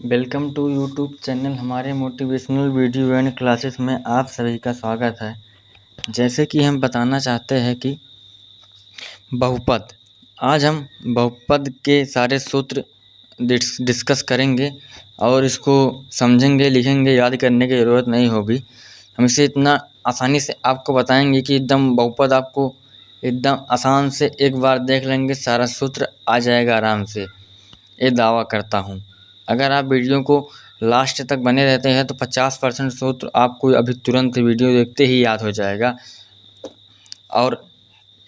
Welcome to YouTube channel. हमारे motivational video and classes में आप सभी का स्वागत है। जैसे कि हम बताना चाहते हैं कि बहुपद, आज हम बहुपद के सारे सूत्र डिस्कस करेंगे और इसको समझेंगे, लिखेंगे, याद करने की ज़रूरत नहीं होगी। हम इसे इतना आसानी से आपको बताएंगे कि एकदम बहुपद आपको एकदम आसान से एक बार देख लेंगे, सारा सूत्र आ जाएगा आराम से, ये दावा करता हूँ। अगर आप वीडियो को लास्ट तक बने रहते हैं तो 50% सूत्र आपको अभी तुरंत वीडियो देखते ही याद हो जाएगा। और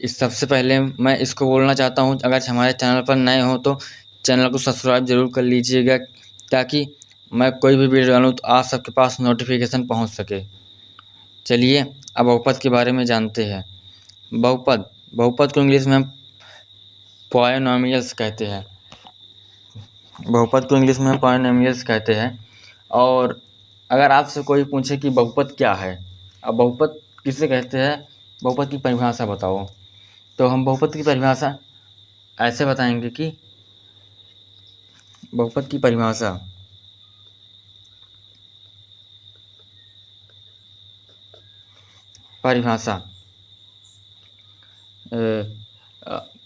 इस सबसे पहले मैं इसको बोलना चाहता हूँ, अगर हमारे चैनल पर नए हो तो चैनल को सब्सक्राइब ज़रूर कर लीजिएगा, ताकि मैं कोई भी वीडियो डालूँ तो आप सबके पास नोटिफिकेशन पहुँच सके। चलिए अब बहुपद के बारे में जानते हैं। बहुपद को इंग्लिश में हम पॉलिनोमियल्स कहते हैं। बहुपद को इंग्लिश में पॉलिनोमियल्स कहते हैं। और अगर आपसे कोई पूछे कि बहुपद क्या है, अब बहुपद किसे कहते हैं, बहुपद की परिभाषा बताओ, तो हम बहुपद की परिभाषा ऐसे बताएंगे कि बहुपद की परिभाषा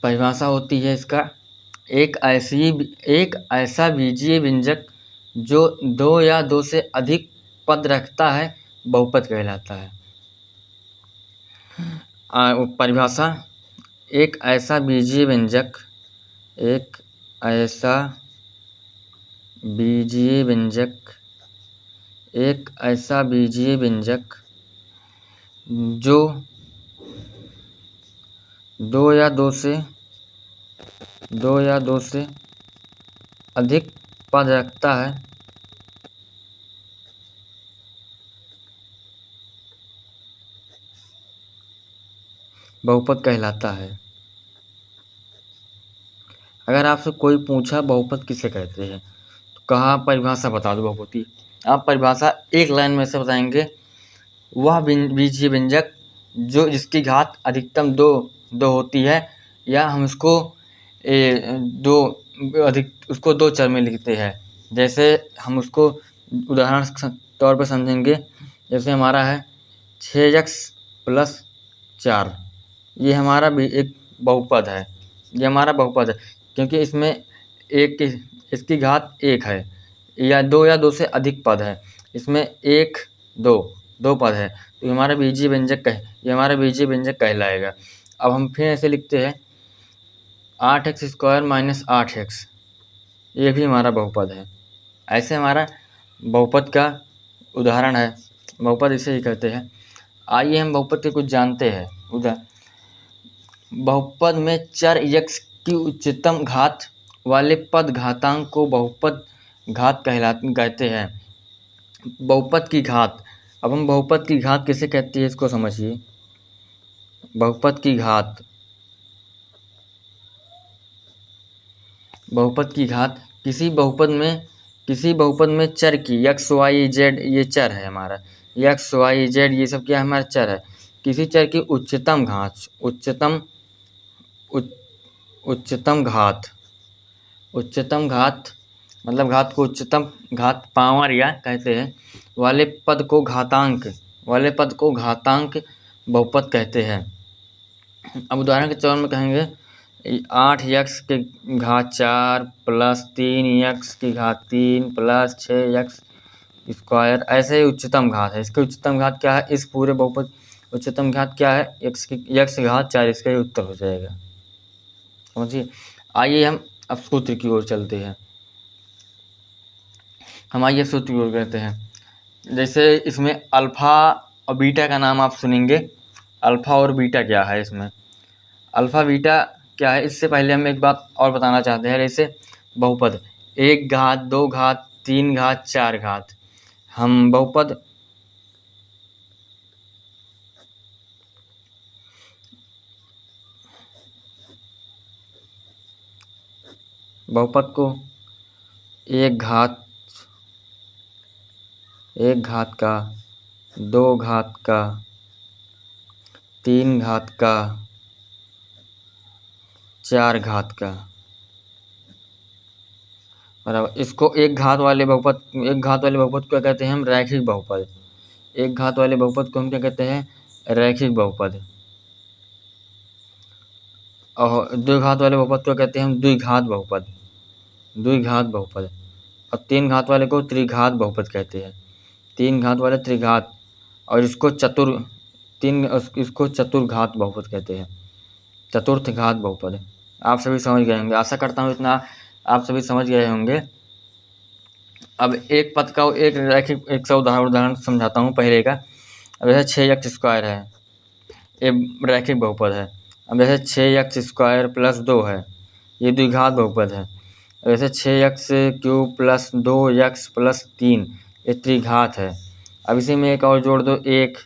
परिभाषा होती है इसका, एक ऐसा बीजीय व्यंजक जो दो या दो से अधिक पद रखता है बहुपद कहलाता है। परिभाषा, एक ऐसा बीजीय व्यंजक जो दो या दो से अधिक पद रखता है बहुपद कहलाता है। अगर आपसे कोई पूछा बहुपद किसे कहते हैं तो कहा परिभाषा बता दो बहुपद की, आप परिभाषा एक लाइन में से बताएंगे, वह बीजीय व्यंजक जो जिसकी घात अधिकतम दो होती है, या हम उसको उसको दो चर में लिखते हैं। जैसे हम उसको उदाहरण तौर पर समझेंगे, जैसे हमारा है 6x + 4, ये हमारा भी एक बहुपद है। ये हमारा बहुपद है क्योंकि इसमें इसकी घात 1 है, या दो से अधिक पद है, इसमें 1 2 पद है, तो ये हमारा बीजीय व्यंजक कहलाएगा। अब हम फिर ऐसे लिखते हैं 8x² - 8x, ये भी हमारा बहुपद है। ऐसे हमारा बहुपद का उदाहरण है, बहुपद इसे ही कहते हैं। आइए हम बहुपद के कुछ जानते हैं। बहुपद में चर x की उच्चतम घात वाले पद घातांक को बहुपद घात कहते हैं। बहुपद की घात, अब हम बहुपद की घात किसे कहती है इसको समझिए। बहुपद की घात किसी बहुपद में चर की x y z, ये चर है हमारा, x y z ये सब क्या हमारा चर है, किसी चर की उच्चतम घात मतलब घात को उच्चतम घात पावर या कहते हैं वाले पद को घातांक बहुपद कहते हैं। अब उदाहरण के तौर में कहेंगे 8x की घात 4 + 3x की घात 3 + 6x², ऐसे ही उच्चतम घात है। इसकी उच्चतम घात क्या है, इस पूरे बहुपद उच्चतम घात क्या है, x की घात 4, इसका ही उत्तर हो जाएगा। समझिए। आइए हम अब सूत्र की ओर चलते हैं। हम आइए सूत्र की ओर करते हैं। जैसे इसमें अल्फ़ा और बीटा का नाम आप सुनेंगे। अल्फ़ा और बीटा क्या है, इसमें अल्फ़ा बीटा क्या है, इससे पहले हम एक बात और बताना चाहते हैं। जैसे बहुपद 1 घात 2 घात 3 घात 4 घात, हम बहुपद को 1 घात का, 2 घात का, 3 घात का, 4 घात का बराबर इसको एक घात वाले बहुपद को क्या कहते हैं हम? रैखिक बहुपद। एक घात वाले बहुपद को हम क्या कहते हैं? रैखिक बहुपद। और द्विघात वाले बहुपद को कहते हैं हम? द्विघात बहुपद। द्विघात बहुपद। और तीन घात वाले को त्रिघात बहुपद कहते हैं। तीन घात वाले त्रिघात। और इसको चतुर्घात बहुपद कहते हैं। चतुर्थ घात बहुपद। आप सभी समझ गए होंगे, आशा करता हूँ इतना आप सभी समझ गए होंगे। अब एक पद का एक सा उदाहरण समझाता हूँ पहले का। अब जैसे 6x² है, ये रैखिक बहुपद है। अब जैसे 6x² + 2 है, ये द्विघात बहुपद है। अब जैसे 6x³ + 2x + 3, ये त्रिघात है। अब इसी में एक और जोड़ दो, एक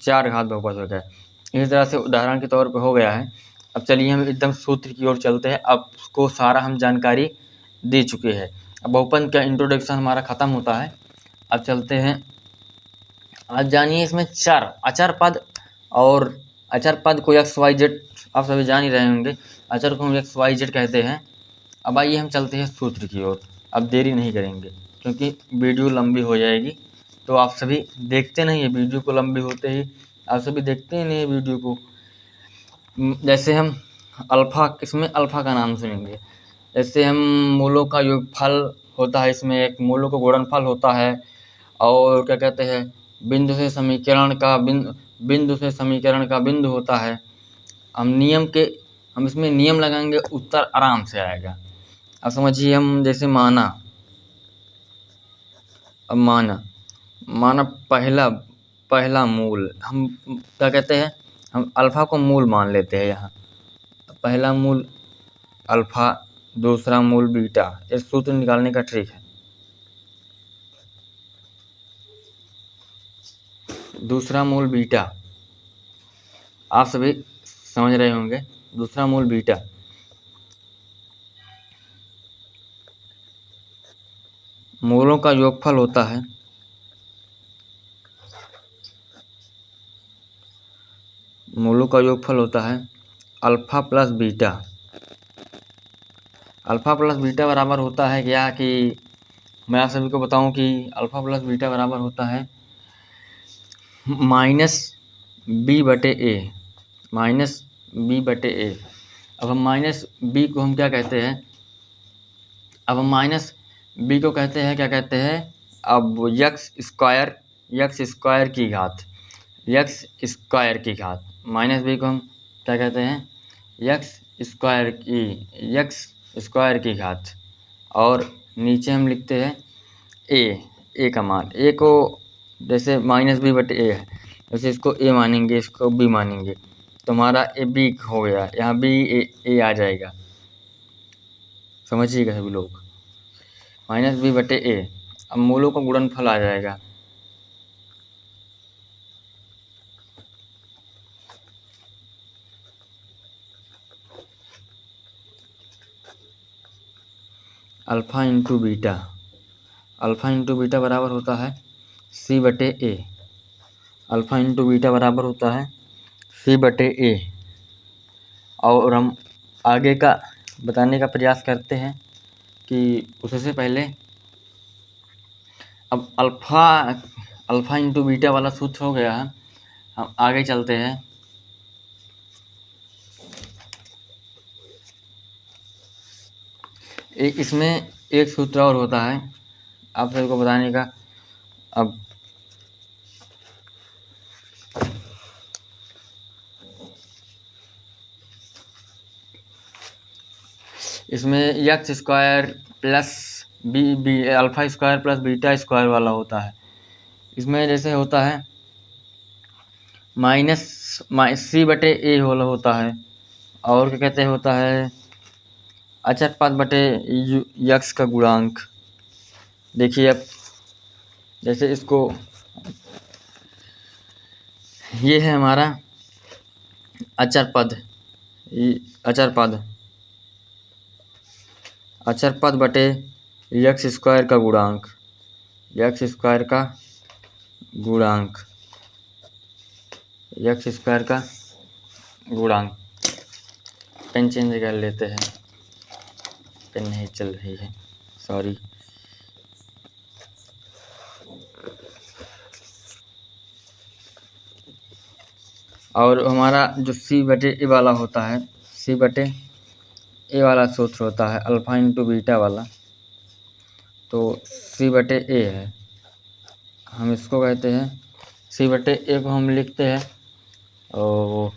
चार घात बहुपद हो गया। इसी तरह से उदाहरण के तौर पर हो गया है। अब चलिए हम एकदम सूत्र की ओर चलते हैं। अब उसको सारा हम जानकारी दे चुके हैं। अब बहुपद का इंट्रोडक्शन हमारा ख़त्म होता है। अब चलते हैं, आज जानिए इसमें चर, अचर पद और अचर पद को XYZ आप सभी जान ही रहे होंगे। अचर को हम XYZ कहते हैं। अब आइए हम चलते हैं सूत्र की ओर। अब देरी नहीं करेंगे क्योंकि वीडियो लंबी हो जाएगी, तो आप सभी देखते नहीं है वीडियो को। लंबी होते ही आप सभी देखते ही नहीं है वीडियो को। जैसे हम इसमें अल्फ़ा का नाम सुनेंगे। जैसे हम मूलों का योगफल होता है, इसमें एक मूलों का गुणनफल होता है। और क्या कहते हैं, बिंदु से समीकरण का बिंदु होता है। हम इसमें नियम लगाएंगे, उत्तर आराम से आएगा। अब समझिए, हम जैसे माना पहला मूल, हम क्या कहते हैं, हम अल्फ़ा को मूल मान लेते हैं। यहाँ पहला मूल अल्फ़ा, दूसरा मूल बीटा। इस सूत्र निकालने का ट्रिक है। दूसरा मूल बीटा, आप सभी समझ रहे होंगे। दूसरा मूल बीटा, मूलों का योगफल होता है। मूलों का योगफल होता है alpha plus beta. Alpha plus beta बराबर होता है क्या, कि मैं आप सभी को बताऊं कि अल्फ़ा प्लस बीटा बराबर होता है -b/a। -b/a। अब हम -b को हम क्या कहते हैं? अब हम -b को कहते हैं, क्या कहते हैं? अब x² की घात। -b को हम क्या कहते हैं? x² की घात। और नीचे हम लिखते हैं a का मान। a को जैसे -b/a है, जैसे इसको a मानेंगे, इसको b मानेंगे, तो हमारा b हो गया। यहाँ b a आ जाएगा। समझिएगा सभी लोग, -b/a। अब मूलों का गुणनफल आ जाएगा। अल्फ़ा इंटू बीटा बराबर होता है c/a। अल्फ़ा इंटू बीटा बराबर होता है c/a। और हम आगे का बताने का प्रयास करते हैं कि उससे पहले अब अल्फ़ा इंटू बीटा वाला सूत्र हो गया है। हम आगे चलते हैं। इसमें एक सूत्र और होता है आप सभी को बताने का। अब इसमें x² प्लस अल्फ़ा² प्लस बीटा² वाला होता है। इसमें जैसे होता है -c/a वाला होता है। और क्या कहते होता है, अचर पद बटे x का गुणांक। देखिए, अब जैसे इसको, ये है हमारा अचर पद बटे x² का गुणांक। पेन चेंज कर लेते हैं। पेन नहीं चल रही है, सॉरी। और हमारा जो सी बटे ए वाला होता है, सी बटे ए वाला सूत्र होता है अल्फ़ा इंटू बीटा वाला, तो सी बटे ए है, हम इसको कहते हैं सी बटे ए को हम लिखते हैं और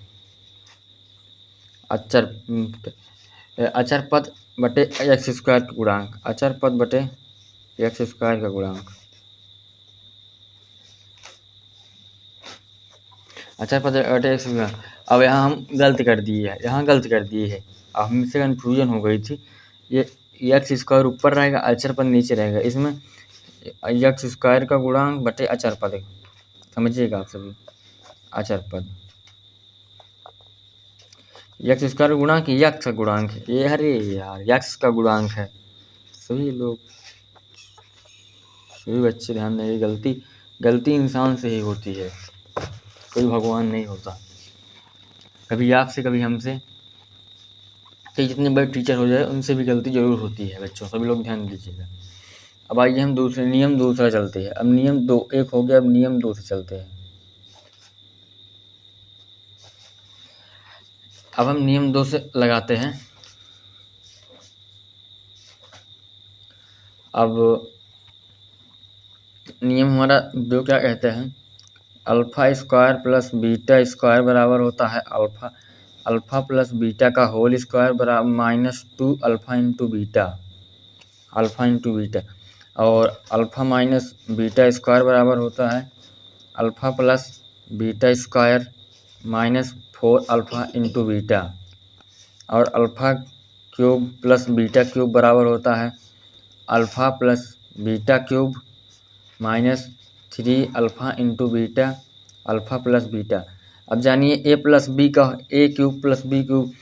अचर पद बटे एक्स स्क्वायर का गुणांक, अचर पद बटे एक्स स्क्वायर का गुणांक, अचर पद बटे एक्स स्क्वायर। अब यहाँ हम गलती कर दिए है, यहाँ गलती कर दिए है, अब हमसे कन्फ्यूजन हो गई थी। ये एक्स स्क्वायर ऊपर रहेगा, अचर पद नीचे रहेगा, इसमें एक्स स्क्वायर का गुणांक बटे अचर पद, समझिएगा आप सभी। अचर पद एक्स स्क्वायर गुणांक यक्स का गुणांक है ये, अरे यार यक्स का गुणांक है। सभी लोग, सभी बच्चे ध्यान दें, गलती इंसान से ही होती है, कोई भगवान नहीं होता। कभी आपसे कभी हमसे, कि जितने बड़े टीचर हो जाए उनसे भी गलती जरूर होती है बच्चों, सभी लोग ध्यान दीजिएगा। अब आइए हम नियम दूसरा चलते हैं। अब नियम 2 1 हो गया, अब नियम 2 से चलते हैं। अब हम नियम 2 से लगाते हैं। अब नियम हमारा 2 क्या कहते हैं, alpha square plus beta square बराबर होता है अल्फ़ा प्लस बीटा का होल स्क्वायर बराबर -2 alpha into beta, alpha into beta, और अल्फ़ा माइनस बीटा स्क्वायर बराबर होता है alpha plus beta square -4 alpha into beta, और alpha cube plus beta cube बराबर होता है alpha plus beta cube -3 alpha into beta alpha plus beta. अब जानिए ए प्लस बी का, A cube plus B cube,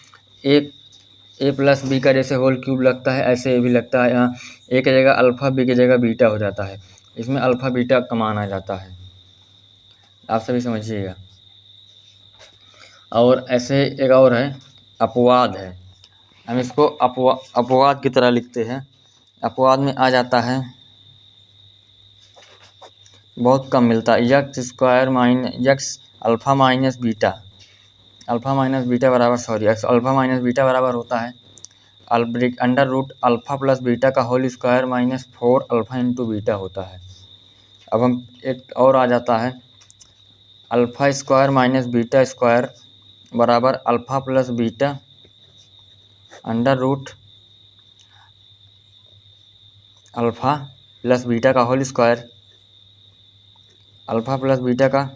A plus B का जैसे whole cube लगता है ऐसे ए भी लगता है। यहाँ ए की जगह अल्फ़ा, बी की जगह बीटा हो जाता है, इसमें अल्फ़ा बीटा का मान आ जाता है, आप सभी समझिएगा। और ऐसे एक और है अपवाद है, हम इसको अपवाद की तरह लिखते हैं। अपवाद में आ जाता है, बहुत कम मिलता है, x square x alpha minus beta, alpha minus beta बराबर अल्फ़ा माइनस बीटा बराबर होता है under root alpha plus beta का whole square -4 alpha into beta होता है। अब हम एक और आ जाता है alpha square minus beta square बराबर alpha plus beta under root alpha plus beta का whole square, alpha plus beta का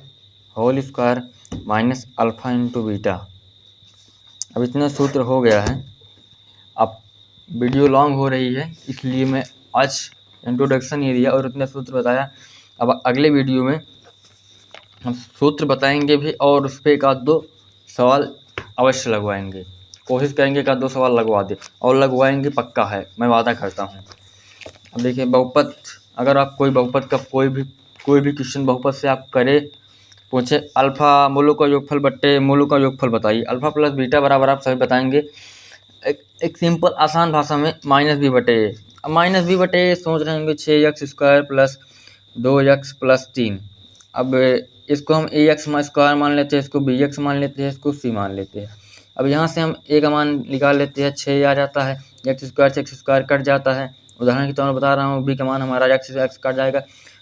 whole square minus alpha into beta. अब इतना सूत्र हो गया है। अब वीडियो लॉन्ग हो रही है इसलिए मैं आज इंट्रोडक्शन ही दिया और इतना सूत्र बताया। अब अगले वीडियो में हम सूत्र बताएंगे भी और उस पर एक आध दो सवाल अवश्य लगवाएंगे, कोशिश करेंगे एक आध दो सवाल लगवा दे, और लगवाएंगे पक्का है, मैं वादा करता हूँ। अब देखिए बहुपद, अगर आप कोई बहुपद का कोई भी क्वेश्चन बहुपद से आप करे, पूछे अल्फ़ा मूलों का योगफल बट्टे मूलों का योगफल बताइए, अल्फ़ा प्लस बीटा बराबर आप सभी बताएंगे एक सिंपल आसान भाषा में -b बटे ए। अब -b बटे ए सोच रहे होंगे 6x square plus 2x plus 3। अब इसको हम ax स्क्वायर मान लेते हैं, इसको bx मान लेते हैं, इसको c मान लेते हैं। अब यहाँ से हम a का मान निकाल लेते हैं, 6 आ जाता है, x स्क्वायर से x स्क्वायर कट जाता है, उदाहरण के तौर पर बता रहा हूँ। b का मान हमारा x कट जाएगा,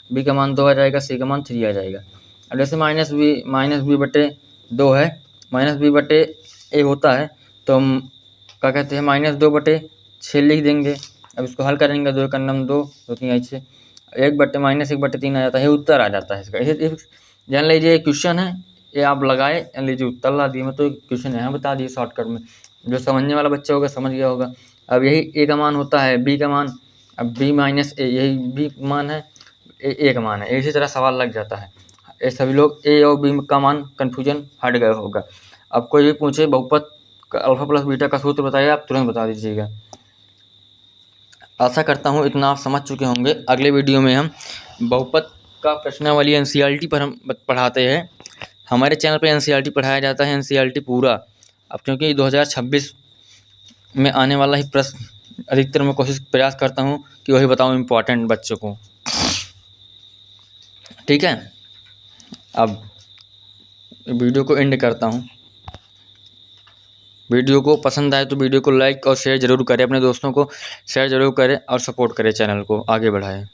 b का मान 2 आ जाएगा, c का मान 3 आ जाएगा। अब जैसे -b बटे 2 है, -b बटे a होता है, तो हम क्या कहते हैं -2 बटे 6 लिख देंगे। अब इसको हल करेंगे, 2 का नम 2, 2 3 6, 1 बटे -1 बटे 3 आ जाता है, उत्तर आ जाता है इसका। जान लीजिए क्वेश्चन है ये, आप लगाए जान लीजिए उत्तर ला दिए, मैं तो क्वेश्चन यहाँ बता दिए शॉर्टकट में, जो समझने वाला बच्चा होगा समझ गया होगा। अब यही ए का मान होता है, बी का मान, अब b माइनस ए, यही बी मान है, ए का मान है, इसी तरह सवाल लग जाता है। ये सभी लोग ए और बी का मान कन्फ्यूजन हट गया होगा। अब कोई भी पूछे बहुपद अल्फ़ा प्लस बीटा का सूत्र बताइए, आप तुरंत बता दीजिएगा। आशा करता हूँ इतना आप समझ चुके होंगे। अगले वीडियो में हम बहुपद का प्रश्नावली एनसीईआरटी पर हम पढ़ाते हैं। हमारे चैनल पर एनसीईआरटी पढ़ाया जाता है, एनसीईआरटी पूरा। अब क्योंकि 2026 में आने वाला ही प्रश्न अधिकतर मैं प्रयास करता हूँ कि वही बताऊँ इम्पोर्टेंट बच्चों को। ठीक है, अब वीडियो को एंड करता हूँ। वीडियो को पसंद आए तो वीडियो को लाइक और शेयर ज़रूर करें, अपने दोस्तों को शेयर ज़रूर करें और सपोर्ट करें, चैनल को आगे बढ़ाएं।